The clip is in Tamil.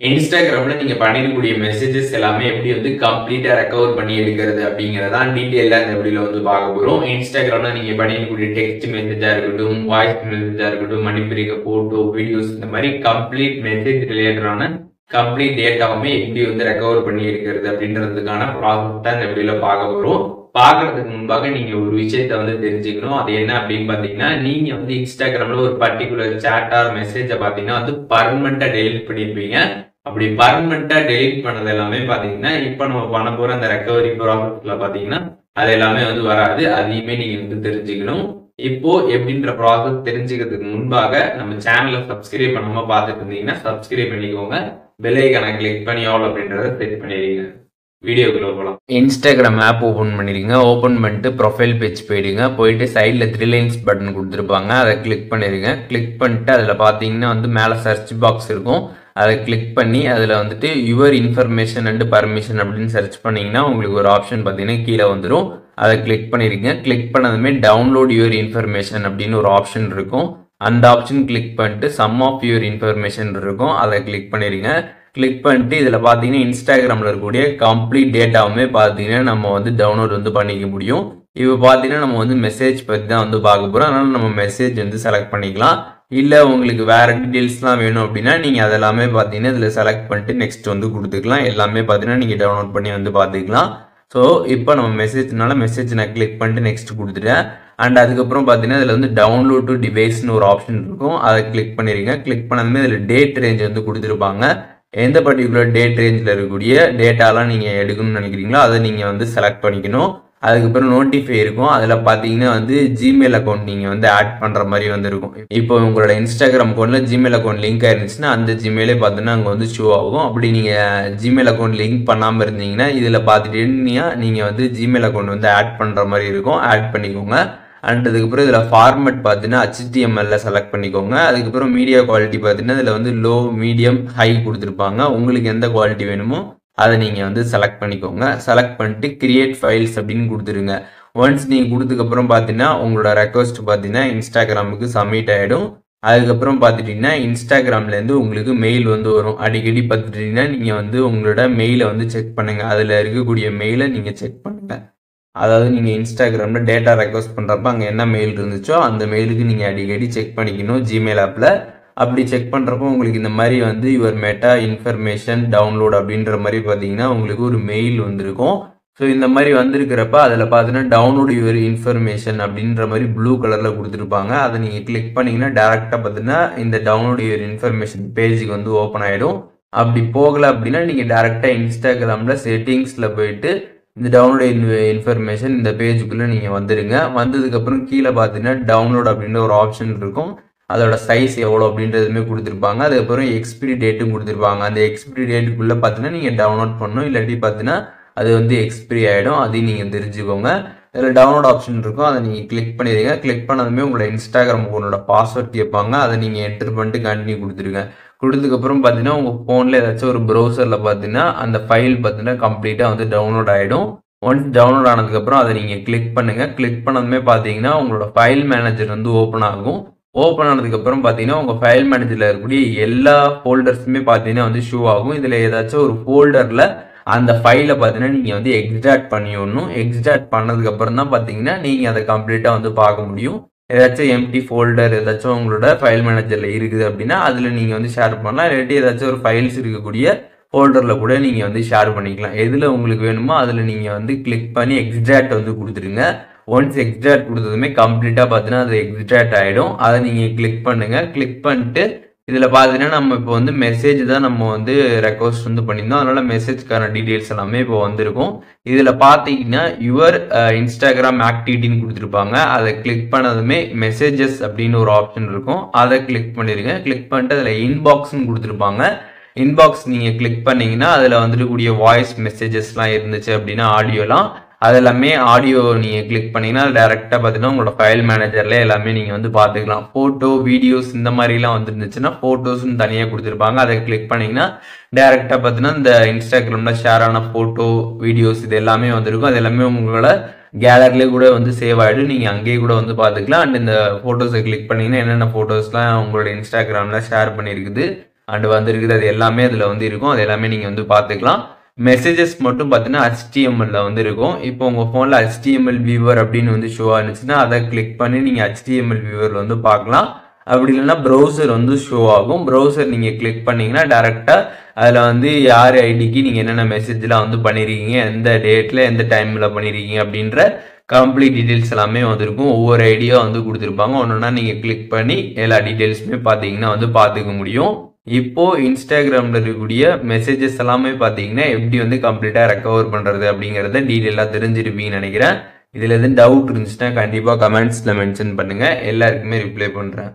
இன்ஸ்டாகிராம்ல நீங்க பண்ணிருக்கக்கூடிய மெசேஜஸ் எல்லாமே எப்படி வந்து கம்ப்ளீட்டா ரெக்கவர் பண்ணி எடுக்கிறது அப்படிங்கறதான் டீடைலா இந்த வீடியோல வந்து பார்க்க போறோம். இன்ஸ்டாகிராம்ல நீங்க பண்ணிருக்கக்கூடிய டெக்ஸ்ட் மெசேஜா இருக்கட்டும், வாய்ஸ் மெசேஜா இருக்கட்டும், அனுப்பியிருக்க போட்டோ, வீடியோஸ் இந்த மாதிரி கம்ப்ளீட் மெசேஜ் ரிலேட்டடான கம்ப்ளீட் டேட்டாவுமே எப்படி வந்து ரெக்கவர் பண்ணி எடுக்கிறது அப்படின்றதுக்கான ப்ராசஸ் தான் இந்த வீடியோல பார்க்க போறோம். பாக்குறதுக்கு முன்பாக நீங்க ஒரு விஷயத்த வந்து தெரிஞ்சுக்கணும். அது என்ன அப்படின்னு பாத்தீங்கன்னா, நீங்க வந்து இன்ஸ்டாகிராம்ல ஒரு பர்டிகுலர் சாட் ஆர் மெசேஜ பாத்தீங்கன்னா வந்து பர்மனண்டா டெலிட் பண்ணிருப்பீங்க. அப்படி பர்மனண்டா டெலிட் பண்ணது எல்லாமே பாத்தீங்கன்னா இப்ப நம்ம பண்ண போற அந்த ரெக்கவரி ப்ராசஸ்ல பாத்தீங்கன்னா அது எல்லாமே வந்து வராது. அதையுமே நீங்க வந்து தெரிஞ்சுக்கணும். இப்போ எப்படின்ற ப்ராசஸ் தெரிஞ்சுக்கிறதுக்கு முன்பாக நம்ம சேனலை சப்ஸ்கிரைப் பண்ணாம பார்த்துட்டு இருந்தீங்கன்னா சப்ஸ்கிரைப் பண்ணிக்கோங்க. பெல் ஐகானை கிளிக் பண்ணி ஆல் அப்படின்றத செட் பண்ணிடுங்க. வீடியோக்குள்ள போகலாம். இன்ஸ்டாகிராம் ஆப் ஓப்பன் பண்ணிடுங்க. ஓப்பன் பண்ணிட்டு ப்ரொஃபைல் பேஜ் போயிடுங்க. போயிட்டு சைடில் 3 லைன்ஸ் பட்டன் கொடுத்துருப்பாங்க, அதை கிளிக் பண்ணிடுங்க. கிளிக் பண்ணிட்டு அதில் பார்த்தீங்கன்னா வந்து மேலே சர்ச் பாக்ஸ் இருக்கும், அதை கிளிக் பண்ணி அதில் வந்துட்டு யுவர் இன்ஃபர்மேஷன் அண்ட் பர்மிஷன் அப்படின்னு சர்ச் பண்ணிங்கன்னா உங்களுக்கு ஒரு ஆப்ஷன் பார்த்தீங்கன்னா கீழே வந்துடும். அதை கிளிக் பண்ணிடுங்க. கிளிக் பண்ணதுமே டவுன்லோட் யுவர் இன்ஃபர்மேஷன் அப்படின்னு ஒரு ஆப்ஷன் இருக்கும். அந்த ஆப்ஷன் கிளிக் பண்ணிட்டு சம் ஆஃப் யுவர் இன்ஃபர்மேஷன் இருக்கும், அதை கிளிக் பண்ணிடுங்க. கிளிக் பண்ணிட்டு இதில் பார்த்தீங்கன்னா இன்ஸ்டாகிராமில் இருக்கக்கூடிய கம்ப்ளீட் டேட்டாவுமே பார்த்தீங்கன்னா நம்ம வந்து டவுன்லோட் வந்து பண்ணிக்க முடியும். இப்போ பார்த்தீங்கன்னா நம்ம வந்து மெசேஜ் பற்றி தான் வந்து பார்க்க போகிறோம். அதனால் நம்ம மெசேஜ் வந்து செலக்ட் பண்ணிக்கலாம். இல்லை உங்களுக்கு வேறு டீட்டெயில்ஸ்லாம் வேணும் அப்படின்னா நீங்கள் அதெல்லாமே பார்த்தீங்கன்னா இதில் செலக்ட் பண்ணிட்டு நெக்ஸ்ட் வந்து கொடுத்துக்கலாம். எல்லாமே பார்த்தீங்கன்னா நீங்கள் டவுன்லோட் பண்ணி வந்து பார்த்துக்கலாம். ஸோ இப்போ நம்ம மெசேஜ்னால மெசேஜ் நான் கிளிக் பண்ணிட்டு நெக்ஸ்ட் கொடுத்துட்டேன். அண்ட் அதுக்கப்புறம் பார்த்தீங்கன்னா இதில் வந்து டவுன்லோட் டு டிவைஸ்னு ஒரு ஆப்ஷன் இருக்கும், அதை கிளிக் பண்ணிடுங்க. கிளிக் பண்ணதுமே இதில் டேட் ரேஞ்ச் வந்து கொடுத்துருப்பாங்க. எந்த பர்டிகுலர் டேட் ரேஞ்சில் இருக்கக்கூடிய டேட்டாலாம் நீங்கள் எடுக்கணும்னு நினைக்கிறீங்களோ அதை நீங்கள் வந்து செலக்ட் பண்ணிக்கணும். அதுக்கப்புறம் நோட்டிஃபை இருக்கும், அதில் பார்த்தீங்கன்னா வந்து ஜிமெயில் அக்கௌண்ட் நீங்கள் வந்து ஆட் பண்ணுற மாதிரி வந்து இருக்கும். இப்போ உங்களோட இன்ஸ்டாகிராம் அக்கௌண்ட்டில் ஜிமெயில் அக்கௌண்ட் லிங்க் ஆயிருந்துச்சுன்னா அந்த ஜிமெயிலே பார்த்தீங்கன்னா அங்கே வந்து ஷோ ஆகும். அப்படி நீங்கள் ஜிமெயில் அக்கௌண்ட் லிங்க் பண்ணாமல் இருந்தீங்கன்னா இதில் பார்த்துட்டீங்கன்னா நீங்கள் வந்து ஜிமெயில் அக்கௌண்ட் வந்து ஆட் பண்ணுற மாதிரி இருக்கும், ஆட் பண்ணிக்கோங்க. அண்ட் அதுக்கப்புறம் இதில் ஃபார்மேட் பார்த்தீங்கன்னா HTML செலக்ட் பண்ணிக்கோங்க. அதுக்கப்புறம் மீடியா குவாலிட்டி பார்த்தீங்கன்னா இதில் வந்து லோ, மீடியம், ஹை கொடுத்துருப்பாங்க. உங்களுக்கு எந்த குவாலிட்டி வேணுமோ அதை நீங்கள் வந்து செலக்ட் பண்ணிக்கோங்க. செலக்ட் பண்ணிட்டு கிரியேட் ஃபைல்ஸ் அப்படின்னு கொடுத்துருங்க. ஒன்ஸ் நீங்கள் கொடுத்ததுக்கப்புறம் பார்த்தீங்கன்னா உங்களோட ரெக்வஸ்ட் பார்த்தீங்கன்னா இன்ஸ்டாகிராமுக்கு சப்மிட் ஆகிடும். அதுக்கப்புறம் பார்த்துட்டிங்கன்னா இன்ஸ்டாகிராம்லேருந்து உங்களுக்கு மெயில் வந்து வரும். அடிக்கடி பார்த்துட்டிங்கன்னா நீங்கள் வந்து உங்களோட மெயிலை வந்து செக் பண்ணுங்கள். அதில் இருக்கக்கூடிய மெயிலை நீங்கள் செக் பண்ணுங்கள். அதாவது நீங்கள் இன்ஸ்டாகிராமில் டேட்டா ரெக்வஸ்ட் பண்ணுறப்ப அங்கே என்ன மெயில் இருந்துச்சோ அந்த மெயிலுக்கு நீங்கள் அடிக்கடி செக் பண்ணிக்கணும் ஜிமெயில் ஆப்பில். அப்படி செக் பண்ணுறப்போ உங்களுக்கு இந்த மாதிரி வந்து யுவர் மெட்டா இன்ஃபர்மேஷன் டவுன்லோட் அப்படின்ற மாதிரி பார்த்தீங்கன்னா உங்களுக்கு ஒரு மெயில் வந்திருக்கும். ஸோ இந்த மாதிரி வந்திருக்கிறப்ப அதில் பார்த்தீங்கன்னா டவுன்லோட் யுவர் இன்ஃபர்மேஷன் அப்படின்ற மாதிரி ப்ளூ கலரில் கொடுத்துருப்பாங்க. அதை நீங்கள் கிளிக் பண்ணிங்கன்னா டேரெக்டாக பார்த்தீங்கன்னா இந்த டவுன்லோட் யுவர் இன்ஃபர்மேஷன் பேஜுக்கு வந்து ஓப்பன் ஆகிடும். அப்படி போகலை அப்படின்னா நீங்கள் டேரெக்டாக இன்ஸ்டாகிராமில் செட்டிங்ஸில் போயிட்டு இந்த டவுன்லோட் இன்ஃபர்மேஷன் இந்த பேஜுக்குள்ளே நீங்கள் வந்துடுங்க. வந்ததுக்கப்புறம் கீழே பார்த்தீங்கன்னா டவுன்லோட் அப்படின்ற ஒரு ஆப்ஷன் இருக்கும், அதோட சைஸ் எவ்வளோ அப்படின்றதுமே கொடுத்துருப்பாங்க. அதுக்கப்புறம் எக்ஸ்பிரி டேட்டும் கொடுத்துருப்பாங்க. அந்த எக்ஸ்பிரி டேட்டுக்குள்ளே பார்த்தீங்கன்னா நீங்கள் டவுன்லோட் பண்ணணும், இல்லாட்டி பார்த்தீங்கன்னா அது வந்து எக்ஸ்பிரி ஆகிடும். அதையும் நீங்கள் தெரிஞ்சுக்கோங்க. இதில் டவுன்லோட் ஆப்ஷன் இருக்கும், அதை நீங்கள் கிளிக் பண்ணிடுங்க. கிளிக் பண்ணதுமே உங்களோட இன்ஸ்டாகிராம் உங்களோட பாஸ்வேர்ட் கேட்பாங்க, அதை நீங்கள் என்டர் பண்ணிட்டு கண்டினியூ கொடுத்துருங்க. கொடுத்ததுக்கப்புறம் பார்த்தீங்கன்னா உங்கள் ஃபோனில் ஏதாச்சும் ஒரு ப்ரௌசரில் பார்த்தீங்கன்னா அந்த ஃபைல் பார்த்தீங்கன்னா கம்ப்ளீட்டாக வந்து டவுன்லோட் ஆகிடும். ஒன்ஸ் டவுன்லோட் ஆனதுக்கப்புறம் அதை நீங்கள் கிளிக் பண்ணுங்கள். கிளிக் பண்ணதுமே பார்த்தீங்கன்னா உங்களோட ஃபைல் மேனேஜர் வந்து ஓப்பன் ஆகும். ஓப்பன் ஆனதுக்கப்புறம் பார்த்தீங்கன்னா உங்கள் ஃபைல் மேனேஜரில் இருக்கக்கூடிய எல்லா ஃபோல்டர்ஸுமே பார்த்தீங்கன்னா வந்து ஷோ ஆகும். இதில் ஏதாச்சும் ஒரு ஃபோல்டரில் அந்த ஃபைலை பார்த்தீங்கன்னா நீங்கள் வந்து எக்ஸ்ட்ராக்ட் பண்ணி விடணும். எக்ஸ்ட்ராக்ட் பண்ணதுக்கப்புறம் தான் பார்த்தீங்கன்னா நீங்கள் அதை கம்ப்ளீட்டாக வந்து பார்க்க முடியும். ஏதாச்சும் எம்டி ஃபோல்டர் ஏதாச்சும் உங்களோட ஃபைல் மேனேஜரில் இருக்குது அப்படின்னா அதில் நீங்கள் வந்து ஷேர் பண்ணலாம். இல்லாட்டி ஏதாச்சும் ஒரு ஃபைல்ஸ் இருக்கக்கூடிய ஃபோல்டரில் கூட நீங்கள் வந்து ஷேர் பண்ணிக்கலாம். எதில் உங்களுக்கு வேணுமோ அதில் நீங்கள் வந்து கிளிக் பண்ணி எக்ஸ்ட்ராக்ட் வந்து கொடுத்துருங்க. ஒன்ஸ் எக்ஸ்ட்ராக்ட் கொடுத்ததுமே கம்ப்ளீட்டாக பார்த்தீங்கன்னா அது எக்ஸ்ட்ராக்ட் ஆகிடும். அதை நீங்கள் கிளிக் பண்ணுங்கள். கிளிக் பண்ணிட்டு இதில் பார்த்தீங்கன்னா நம்ம இப்போ வந்து மெசேஜ் தான் நம்ம வந்து ரெக்வஸ்ட் வந்து பண்ணியிருந்தோம், அதனால் மெசேஜ்க்கான டீட்டெயில்ஸ் எல்லாமே இப்போ வந்திருக்கும். இதில் பார்த்தீங்கன்னா யுவர் இன்ஸ்டாகிராம் ஆக்டிவிட்டின்னு கொடுத்துருப்பாங்க. அதை கிளிக் பண்ணதுமே மெசேஜஸ் அப்படின்னு ஒரு ஆப்ஷன் இருக்கும், அதை கிளிக் பண்ணிடுங்க. கிளிக் பண்ணிட்டு அதில் இன்பாக்ஸ்ன்னு கொடுத்துருப்பாங்க. இன்பாக்ஸ் நீங்கள் கிளிக் பண்ணிங்கன்னா அதில் வந்துருக்கூடிய வாய்ஸ் மெசேஜஸ்லாம் இருந்துச்சு அப்படின்னா ஆடியோலாம் அது எல்லாமே ஆடியோ நீங்கள் கிளிக் பண்ணிங்கன்னா டேரெக்டாக பார்த்தீங்கன்னா உங்களோட ஃபைல் மேனேஜரில் எல்லாமே நீங்கள் வந்து பார்த்துக்கலாம். ஃபோட்டோ, வீடியோஸ் இந்த மாதிரிலாம் வந்துருந்துச்சுன்னா ஃபோட்டோஸ்ன்னு தனியாக கொடுத்துருப்பாங்க. அதை கிளிக் பண்ணிங்கன்னா டேரெக்டாக பார்த்தீங்கன்னா இந்த இன்ஸ்டாகிராமில் ஷேர் ஆன ஃபோட்டோ, வீடியோஸ் இது எல்லாமே வந்துருக்கும். அது எல்லாமே உங்களோட கேலரிலே கூட வந்து சேவ் ஆகிடும், நீங்கள் அங்கேயே கூட வந்து பார்த்துக்கலாம். அண்ட் இந்த ஃபோட்டோஸை கிளிக் பண்ணிங்கன்னா என்னென்ன ஃபோட்டோஸ்லாம் உங்களோட இன்ஸ்டாகிராமில் ஷேர் பண்ணியிருக்குது அண்ட் வந்திருக்குது அது எல்லாமே அதில் வந்து இருக்கும். அது எல்லாமே நீங்கள் வந்து பார்த்துக்கலாம். மெசேஜஸ் மட்டும் பார்த்தீங்கன்னா HTML வந்து இருக்கும். இப்போ உங்கள் ஃபோனில் HTML வியூவர் அப்படின்னு வந்து ஷோ ஆனிச்சுன்னா அதை கிளிக் பண்ணி நீங்கள் HTML வியூவர் வந்து பார்க்கலாம். அப்படி இல்லைன்னா ப்ரௌசர் வந்து ஷோ ஆகும். ப்ரௌசர் நீங்கள் கிளிக் பண்ணீங்கன்னா டேரெக்டாக அதில் வந்து யார் ஐடிக்கு நீங்கள் என்னென்ன மெசேஜ்லாம் வந்து பண்ணியிருக்கீங்க, எந்த டேட்டில் எந்த டைமில் பண்ணியிருக்கீங்க அப்படின்ற கம்ப்ளீட் டீட்டெயில்ஸ் எல்லாமே வந்துருக்கும். ஒவ்வொரு ஐடியா வந்து கொடுத்துருப்பாங்க. ஒன்றுனா நீங்கள் கிளிக் பண்ணி எல்லா டீட்டெயில்ஸுமே பார்த்தீங்கன்னா வந்து பார்த்துக்க முடியும். இப்போ இன்ஸ்டாகிராமில் இருக்கக்கூடிய மெசேஜஸ் எல்லாமே பார்த்தீங்கன்னா எப்படி வந்து கம்ப்ளீட்டாக ரெக்கவர் பண்ணுறது அப்படிங்கிறத டீட்டெயிலாக தெரிஞ்சிருப்பீங்கன்னு நினைக்கிறேன். இதில் எதுவும் டவுட் இருந்துச்சுன்னா கண்டிப்பாக கமெண்ட்ஸில் மென்ஷன் பண்ணுங்கள். எல்லாருக்குமே ரிப்ளை பண்ணுறேன்.